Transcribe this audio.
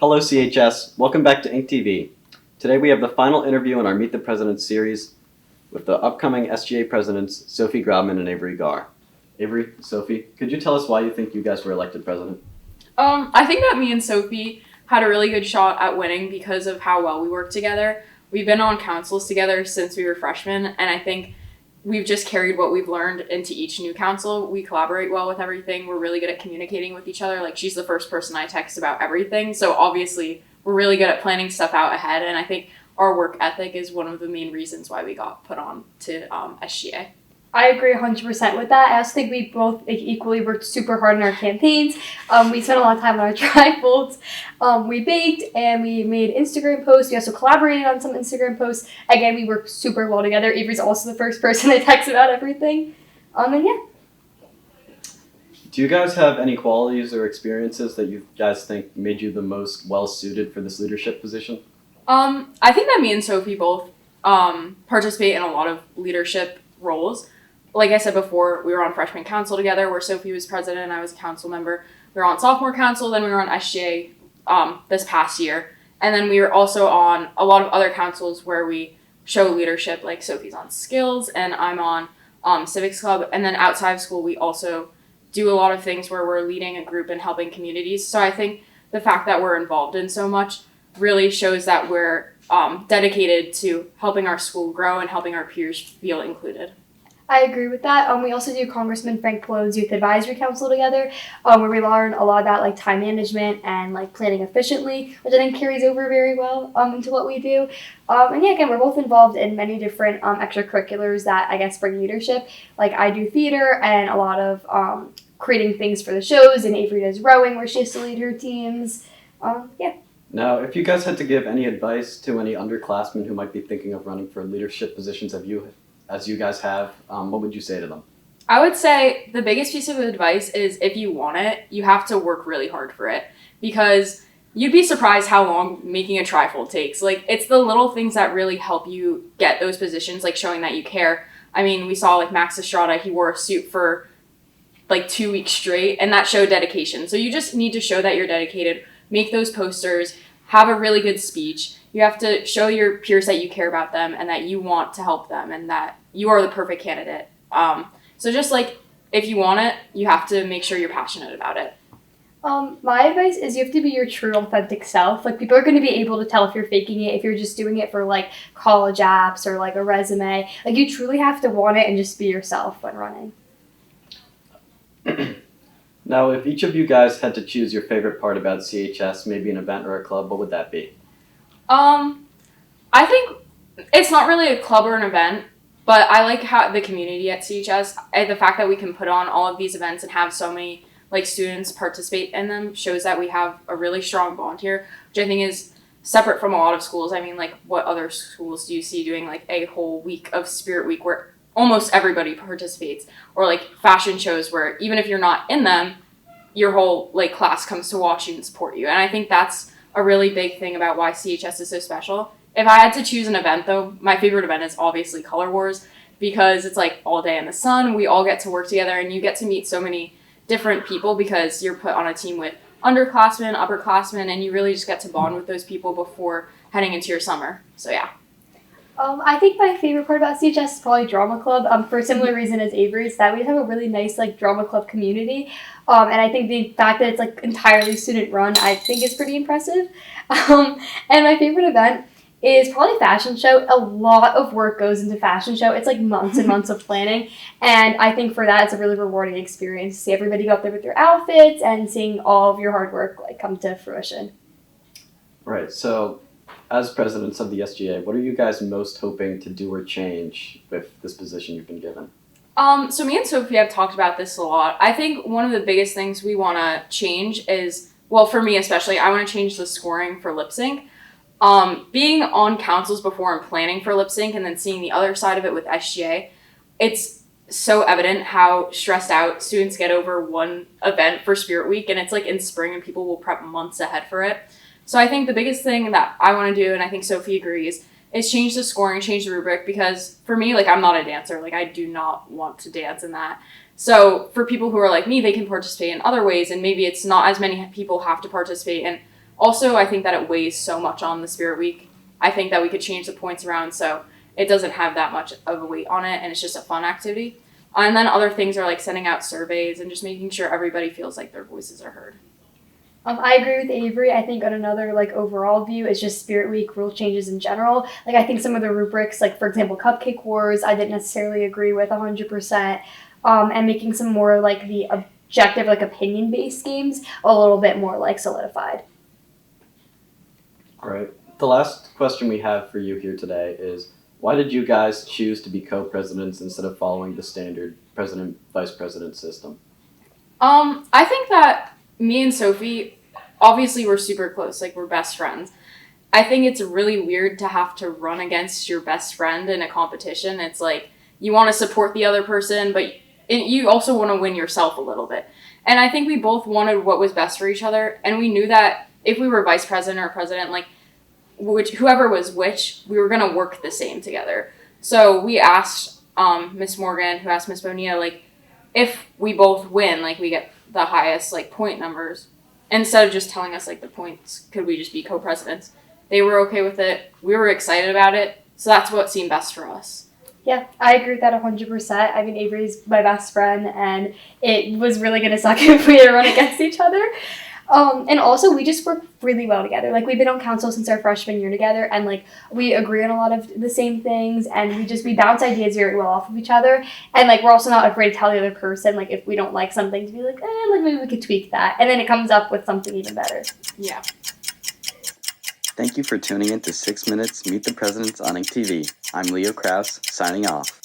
Hello CHS, welcome back to Ink TV. Today we have the final interview in our Meet the Presidents series with the upcoming SGA Presidents, Sofie Grobman and Avery Gar. Avery, Sofie, could you tell us why you think you guys were elected president? I think that me and Sofie had a really good shot at winning because of how well we work together. We've been on councils together since we were freshmen, and I think we've just carried what we've learned into each new council. We collaborate well with everything. We're really good at communicating with each other. Like, she's the first person I text about everything. So obviously we're really good at planning stuff out ahead. And I think our work ethic is one of the main reasons why we got put on to SGA. I agree 100% with that. I also think we both equally worked super hard in our campaigns. We spent a lot of time on our trifolds. We baked and we made Instagram posts. We also collaborated on some Instagram posts. Again, we worked super well together. Avery's also the first person I text about everything. And yeah. Do you guys have any qualities or experiences that you guys think made you the most well-suited for this leadership position? I think that me and Sofie both participate in a lot of leadership roles. Like I said before, we were on freshman council together where Sofie was president and I was a council member. We were on sophomore council, then we were on SGA this past year. And then we were also on a lot of other councils where we show leadership, like Sofie's on skills and I'm on civics club. And then outside of school, we also do a lot of things where we're leading a group and helping communities. So I think the fact that we're involved in so much really shows that we're dedicated to helping our school grow and helping our peers feel included. I agree with that. We also do Congressman Frank Pelot's Youth Advisory Council together, where we learn a lot about like time management and like planning efficiently, which I think carries over very well into what we do. And yeah, again, we're both involved in many different extracurriculars that I guess bring leadership. Like I do theater and a lot of creating things for the shows, and Avery does rowing where she has to lead her teams. Yeah. Now, if you guys had to give any advice to any underclassmen who might be thinking of running for leadership positions as you guys have, what would you say to them? I would say the biggest piece of advice is if you want it, you have to work really hard for it, because you'd be surprised how long making a trifold takes. Like, it's the little things that really help you get those positions, like showing that you care. I mean, we saw like Max Estrada, he wore a suit for like 2 weeks straight, and that showed dedication. So you just need to show that you're dedicated, make those posters, have a really good speech. You have to show your peers that you care about them and that you want to help them and that you are the perfect candidate. So just like, if you want it, you have to make sure you're passionate about it. My advice is you have to be your true authentic self. Like, people are going to be able to tell if you're faking it, if you're just doing it for like college apps or like a resume. Like, you truly have to want it and just be yourself when running. Now, if each of you guys had to choose your favorite part about CHS, maybe an event or a club, what would that be? I think it's not really a club or an event, but I like how the community at CHS, the fact that we can put on all of these events and have so many like students participate in them shows that we have a really strong bond here, which I think is separate from a lot of schools. I mean, like, what other schools do you see doing like a whole week of Spirit Week where almost everybody participates, or like fashion shows where even if you're not in them, your whole like class comes to watch you and support you. And I think that's a really big thing about why CHS is so special. If I had to choose an event though, my favorite event is obviously Color Wars, because it's like all day in the sun, we all get to work together and you get to meet so many different people because you're put on a team with underclassmen, upperclassmen, and you really just get to bond with those people before heading into your summer. So yeah. I think my favorite part about CHS is probably drama club. For a similar reason as Avery's, that we have a really nice like drama club community. And I think the fact that it's like entirely student run, I think is pretty impressive. And my favorite event is probably fashion show. A lot of work goes into fashion show. It's like months and months of planning. And I think for that, it's a really rewarding experience to see everybody go up there with their outfits and seeing all of your hard work like come to fruition. Right, so as presidents of the SGA, what are you guys most hoping to do or change with this position you've been given? So me and Sofie have talked about this a lot. I think one of the biggest things we want to change is, well, for me especially, I want to change the scoring for lip sync. Being on councils before and planning for lip sync and then seeing the other side of it with SGA, it's so evident how stressed out students get over one event for Spirit Week, and it's like in spring and people will prep months ahead for it. So I think the biggest thing that I want to do, and I think Sofie agrees, is change the scoring, change the rubric, because for me, like, I'm not a dancer. Like, I do not want to dance in that. So for people who are like me, they can participate in other ways, and maybe it's not as many people have to participate in Also, I think that it weighs so much on the Spirit Week. I think that we could change the points around so it doesn't have that much of a weight on it and it's just a fun activity. And then other things are like sending out surveys and just making sure everybody feels like their voices are heard. I agree with Avery. I think on another like overall view is just Spirit Week rule changes in general. Like I think some of the rubrics, like for example, Cupcake Wars, I didn't necessarily agree with 100%. And making some more like the objective, like opinion-based games a little bit more like solidified. All right. The last question we have for you here today is, why did you guys choose to be co-presidents instead of following the standard president-vice president system? I think that me and Sofie, obviously we're super close, like we're best friends. I think it's really weird to have to run against your best friend in a competition. It's like you want to support the other person, but you also want to win yourself a little bit. And I think we both wanted what was best for each other, and we knew that if we were vice president or president, like whoever was which, we were going to work the same together. So we asked Miss Morgan, who asked Miss Bonilla, like, if we both win, like we get the highest like point numbers, instead of just telling us like the points, could we just be co-presidents? They were okay with it. We were excited about it. So that's what seemed best for us. Yeah, I agree with that 100%. I mean, Avery's my best friend, and it was really going to suck if we had to run against each other. And also, we just work really well together. Like, we've been on council since our freshman year together, and, like, we agree on a lot of the same things, and we bounce ideas very well off of each other. And, like, we're also not afraid to tell the other person, like, if we don't like something, to be like, like, maybe we could tweak that. And then it comes up with something even better. Yeah. Thank you for tuning in to 6 Minutes Meet the Presidents on TV. I'm Leo Kraus, signing off.